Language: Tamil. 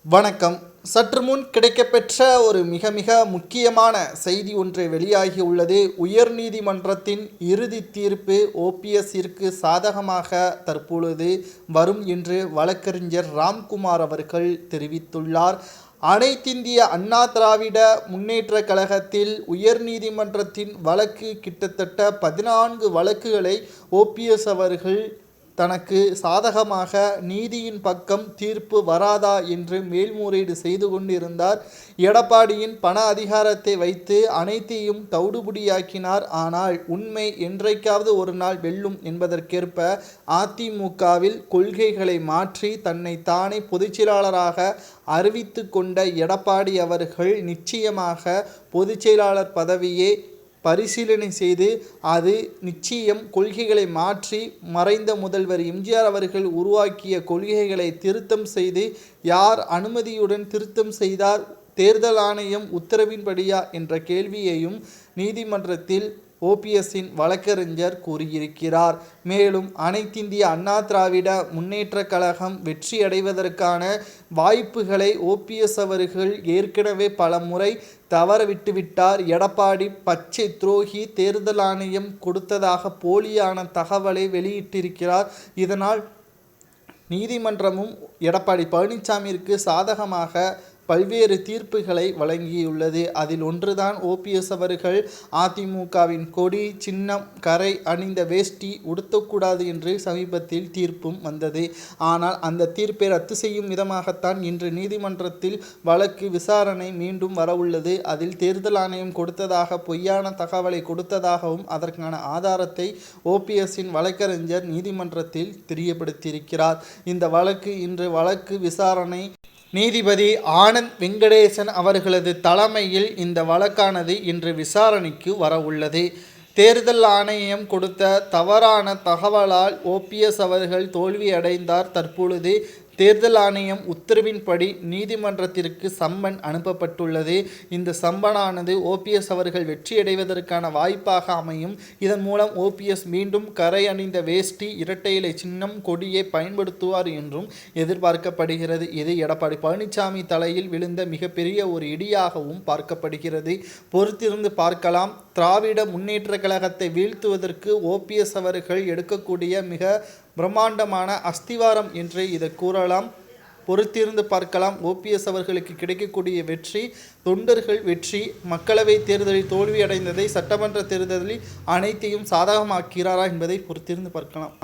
வணக்கம். சற்று முன் கிடைக்கப்பெற்ற ஒரு மிக மிக முக்கியமான செய்தி ஒன்று வெளியாகி உள்ளது. உயர்நீதிமன்றத்தின் இறுதி தீர்ப்பு ஓபிஎஸ்ஸிற்கு சாதகமாக தற்பொழுது வரும் என்று வழக்கறிஞர் ராம்குமார் அவர்கள் தெரிவித்துள்ளார். அனைத்திந்திய அண்ணா திராவிட முன்னேற்றக் கழகத்தில் உயர்நீதிமன்றத்தின் வழக்கு கிட்டத்தட்ட 14 வழக்குகளை ஓபிஎஸ் அவர்கள் தனக்கு சாதகமாக நீதியின் பக்கம் தீர்ப்பு வராதா என்று மேல்முறையீடு செய்து கொண்டிருந்தார். எடப்பாடியின் பண அதிகாரத்தை வைத்து அனைத்தையும் தவிடுபொடியாக்கினார். ஆனால் உண்மை என்றைக்காவது ஒரு நாள் வெல்லும் என்பதற்கேற்ப அதிமுகவில் கொள்கைகளை மாற்றி தன்னை தானே பொதுச்செயலாளராக அறிவித்து கொண்ட எடப்பாடி அவர்கள் நிச்சயமாக பொதுச்செயலாளர் பதவியே பரிசீலனை செய்து அது நிச்சயம் கொள்கைகளை மாற்றி மறைந்த முதல்வர் எம்ஜிஆர் அவர்கள் உருவாக்கிய கொள்கைகளை திருத்தம் செய்து யார் அனுமதியுடன் திருத்தம் செய்தார், தேர்தல் ஆணையம் உத்தரவின்படியா என்ற கேள்வியையும் நீதிமன்றத்தில் ஓபிஎஸ்ஸின் வழக்கறிஞர் கூறியிருக்கிறார். மேலும் அனைத்திந்திய அண்ணா திராவிட முன்னேற்றக் கழகம் வெற்றியடைவதற்கான வாய்ப்புகளை ஓபிஎஸ் அவர்கள் ஏற்கனவே பல முறை தவற விட்டுவிட்டார். எடப்பாடி பச்சை துரோகி, தேர்தல் ஆணையம் கொடுத்ததாக போலியான தகவலை வெளியிட்டிருக்கிறார். இதனால் நீதிமன்றமும் எடப்பாடி பழனிசாமிற்கு சாதகமாக பல்வேறு தீர்ப்புகளை வழங்கியுள்ளது. அதில் ஒன்றுதான் ஓபிஎஸ் அவர்கள் அதிமுகவின் கொடி சின்னம் கரை அணிந்த வேஷ்டி உடுத்தக்கூடாது என்று சமீபத்தில் தீர்ப்பும் வந்தது. ஆனால் அந்த தீர்ப்பை ரத்து செய்யும் விதமாகத்தான் இன்று நீதிமன்றத்தில் வழக்கு விசாரணை மீண்டும் வரவுள்ளது. அதில் தேர்தல் ஆணையம் கொடுத்ததாக பொய்யான தகவலை கொடுத்ததாகவும் அதற்கான ஆதாரத்தை ஓபிஎஸ்ஸின் வழக்கறிஞர் நீதிமன்றத்தில் தெரியப்படுத்தியிருக்கிறார். இந்த வழக்கு இன்று வழக்கு விசாரணை நீதிபதி ஆனந்த் வெங்கடேசன் அவர்களது தலைமையில் இந்த வழக்கானது இன்று விசாரணைக்கு வர உள்ளது. தேர்தல் ஆணையம் கொடுத்த தவறான தகவலால் ஓபிஎஸ் அவர்கள் தோல்வியடைந்தார். தற்பொழுது தேர்தல் ஆணையம் உத்தரவின்படி நீதிமன்றத்திற்கு சம்மன் அனுப்பப்பட்டுள்ளது. இந்த சம்மனானது ஓபிஎஸ் அவர்கள் வெற்றியடைவதற்கான வாய்ப்பாக அமையும். இதன் மூலம் ஓபிஎஸ் மீண்டும் கரை அணிந்த வேஷ்டி, இரட்டை இலை சின்னம், கொடியை பயன்படுத்துவார் என்றும் எதிர்பார்க்கப்படுகிறது. இது எடப்பாடி பழனிசாமி தலையில் விழுந்த மிகப்பெரிய ஒரு இடியாகவும் பார்க்கப்படுகிறது. பொறுத்திருந்து பார்க்கலாம். திராவிட முன்னேற்ற கழகத்தை வீழ்த்துவதற்கு ஓபிஎஸ் அவர்கள் எடுக்கக்கூடிய மிக பிரம்மாண்டமான அஸ்திவாரம் என்று இதை கூறலாம். பொறுத்திருந்து பார்க்கலாம். ஓபிஎஸ் அவர்களுக்கு கிடைக்கக்கூடிய வெற்றி, தொண்டர்கள் வெற்றி, மக்களவை தேர்தலில் தோல்வியடைந்ததை சட்டமன்ற தேர்தலில் அனைத்தையும் சாதகமாக்கிறாரா என்பதை பொறுத்திருந்து பார்க்கலாம்.